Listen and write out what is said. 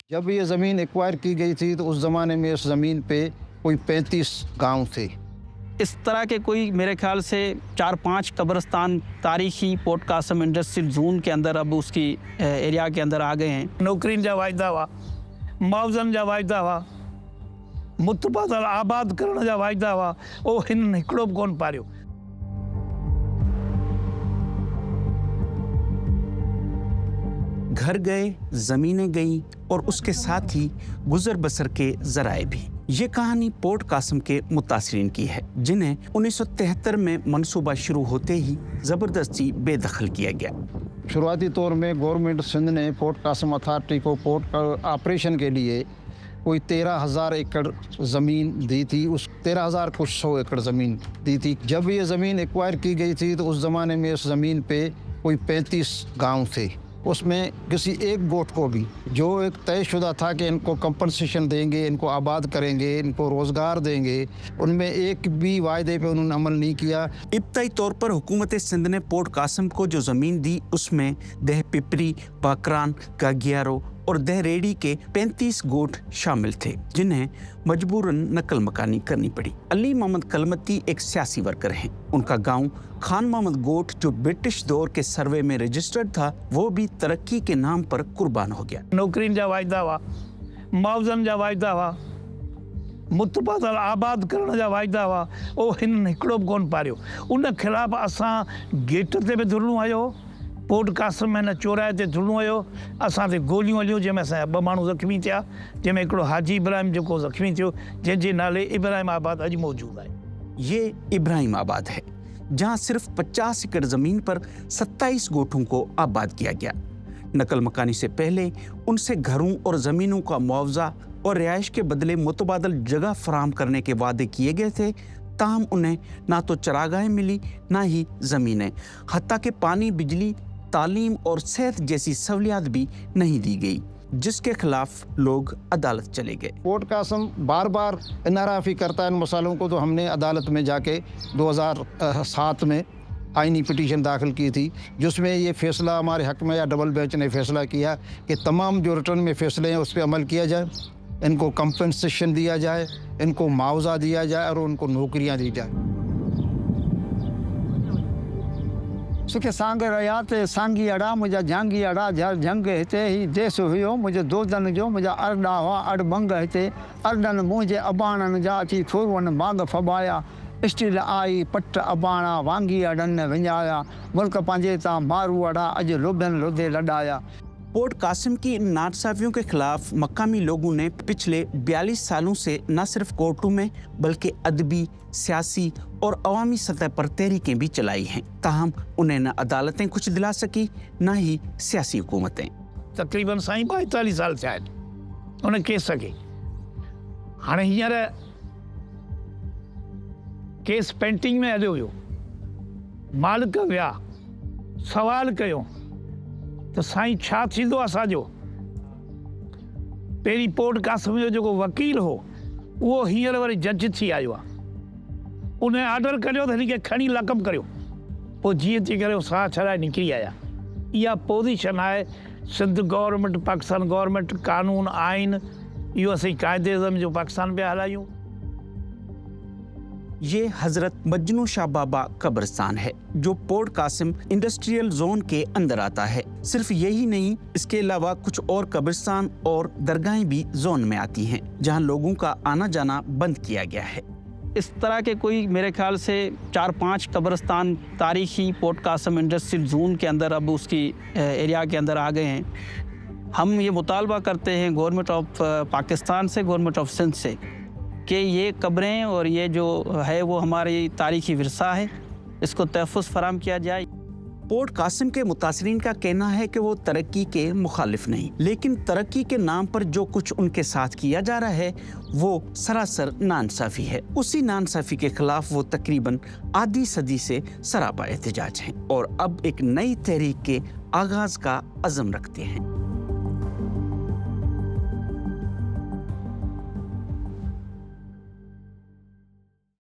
जब ये ज़मीन एक्वायर की गई थी तो उस ज़माने में उस ज़मीन पे कोई 35 गांव थे। इस तरह के कोई मेरे ख्याल से 4-5 कब्रिस्तान तारीखी पोर्ट कासम इंडस्ट्रियल जोन के अंदर अब उसकी एरिया के अंदर आ गए हैं। नौकरियुनि जा वाइदा हुआ, मुआवज़नि जा वाइदा हुआ, मुतबादल आबाद करण जा वाइदा हुआ, उहो हिननि हिकिड़ो बि कोन पारियो। घर गए, ज़मीनें गईं और उसके साथ ही गुजर बसर के ज़राए भी। ये कहानी पोर्ट कासम के मुतासिरीन की है, जिन्हें 1973 में मंसूबा शुरू होते ही ज़बरदस्ती बेदखल किया गया। शुरुआती तौर में गवर्नमेंट सिंध ने पोर्ट कासम अथॉरिटी को पोर्ट का ऑपरेशन के लिए कोई 13,000 एकड़ ज़मीन दी थी। उस 13,000 कुछ 100 एकड़ ज़मीन दी थी। जब ये ज़मीन एक्वायर की गई थी तो उस ज़माने में उस ज़मीन पे कोई 35 गांव थे। उसमें किसी एक गोट को भी जो एक तयशुदा था कि इनको कंपनसेशन देंगे, इनको आबाद करेंगे, इनको रोज़गार देंगे, उनमें एक भी वायदे पे उन्होंने अमल नहीं किया। इब्तदाई तौर पर हुकूमत सिंध ने पोर्ट कासम को जो ज़मीन दी उसमें दह पिपरी, बाकरान, कागियारो और दह रेडी के 35 गोट शामिल थे, जिन्हें मजबूरन नकल मकानी करनी पड़ी। अली मोहम्मद कलमती एक सियासी वर्कर हैं। उनका गांव खान मोहम्मद गोट, जो ब्रिटिश दौर के सर्वे में रजिस्टर्ड था, वो भी तरक्की के नाम पर कुर्बान हो गया। नौकरियुनि जा वाइदा हुआ, मुआवज़नि जा वाइदा हुआ, मुतबादल आबाद करण जा वाइदा हुआ, उहो हिननि हिकिड़ो बि कोन पारियो। उन ख़िलाफ़ असां गेट ते बि धुरणो आयो, पोर्ट कासम में न चौराहे ते धुरणो हुयो, असां ते गोलियूं हलियूं, जंहिंमें असांजा 2 माण्हू ज़ख़्मी थिया, जंहिंमें हिकिड़ो हाजी इब्राहिम जेको ज़ख़्मी थियो, जंहिंजे नाले इब्राहिम आबाद अॼु मौजूदु आहे। ये इब्राहिम आबाद है, जहां सिर्फ 50 एकड़ ज़मीन पर 27 गोठों को आबाद किया गया। नकल मकानी से पहले उनसे घरों और ज़मीनों का मुआवजा और रिहाइश के बदले मुतबादल जगह फराहम करने के वादे किए गए थे, ताहम उन्हें ना तो चरागाहें मिली, ना ही ज़मीनें, हत्ता कि पानी, बिजली, तालीम और सेहत जैसी सहूलियात भी नहीं दी गई, जिसके खिलाफ लोग अदालत चले गए। पोर्ट कासम बार बार नाराफ़ी करता है इन मसालों को, तो हमने अदालत में जाके 2007 में आइनी पिटीशन दाखिल की थी, जिसमें ये फ़ैसला हमारे हक़ में या डबल बेंच ने फ़ैसला किया कि तमाम जो रिटर्न में फ़ैसले हैं उस पर अमल किया जाए, इनको कंपनसेशन दिया जाए, इनको मुआवजा दिया जाए और उनको नौकरियाँ दी जाए। सुखे सांग रहा ते सांगी अड़ा मुझा जंगी अड़ा जर जंग हिते ही देश हुयो मुझे दोस्तन जो मुझा अरड़ा हुआ अड़बंग हिते अरडन मुझे अबाणन जा अची थोरवन बाग फबाया स्टील आई पट अबाणा वांगी अड़न विञाया मुल्क पंहिंजे तां मारू अड़ा अॼु लोभन लोधे लॾाया। पोर्ट कासम की इन नाइंसाफ़ियों के खिलाफ मकामी लोगों ने पिछले 42 सालों से न सिर्फ कोर्टों में बल्कि अदबी, सियासी और अवामी सतह पर तहरीकें भी चलाई हैं। ताहम उन्हें न अदालतें कुछ दिला सकी, न ही सियासी हुकूमतें। तकरीबन साईं 42 साल थिया आहिनि उन केस खे। हाणे हींअर केस पेंटिंग में हलियो हुयो, मालिक विया, सवाल कयो त साईं छा थींदो असांजो। पहिरीं पोर्ट कासम जो जेको वकील हो उहो हींअर वरी जज थी आयो आहे। उन ऑर्डर करियो त हिनखे खणी लकम करियो, पोइ जीअं थी करे साह छॾाए निकिरी आया। इहा पोज़ीशन आहे सिंध गवर्नमेंट, पाकिस्तान गवर्नमेंट, कानून आइन, इहो असीं क़ाइदे अज़म जो पाकिस्तान पिया हलायूं। ये हजरत मजनू शाह बाबा कब्रिस्तान है, जो पोर्ट कासम इंडस्ट्रियल जोन के अंदर आता है। सिर्फ यही नहीं, इसके अलावा कुछ और कब्रिस्तान और दरगाहें भी जोन में आती हैं, जहां लोगों का आना जाना बंद किया गया है। इस तरह के कोई मेरे ख्याल से 4-5 कब्रिस्तान तारीखी पोर्ट कासम इंडस्ट्रियल जोन के अंदर अब उसकी एरिया के अंदर आ गए हैं। हम ये मुतालबा करते हैं गवर्नमेंट ऑफ पाकिस्तान से, गवर्नमेंट ऑफ सिंध से, कि ये कब्रें और ये जो है वो हमारी तारीखी विरसा है, इसको तहफ़्फ़ुज़ फराहम किया जाए। पोर्ट कासम के मुतासिरीन का कहना है कि वो तरक्की के मुखालिफ नहीं, लेकिन तरक्की के नाम पर जो कुछ उनके साथ किया जा रहा है वो सरासर नाइंसाफ़ी है। उसी नाइंसाफ़ी के खिलाफ वो तकरीबन आधी सदी से सरापा एहतजाज हैं और अब एक नई तहरीक के आगाज़ का अज़म रखते हैं।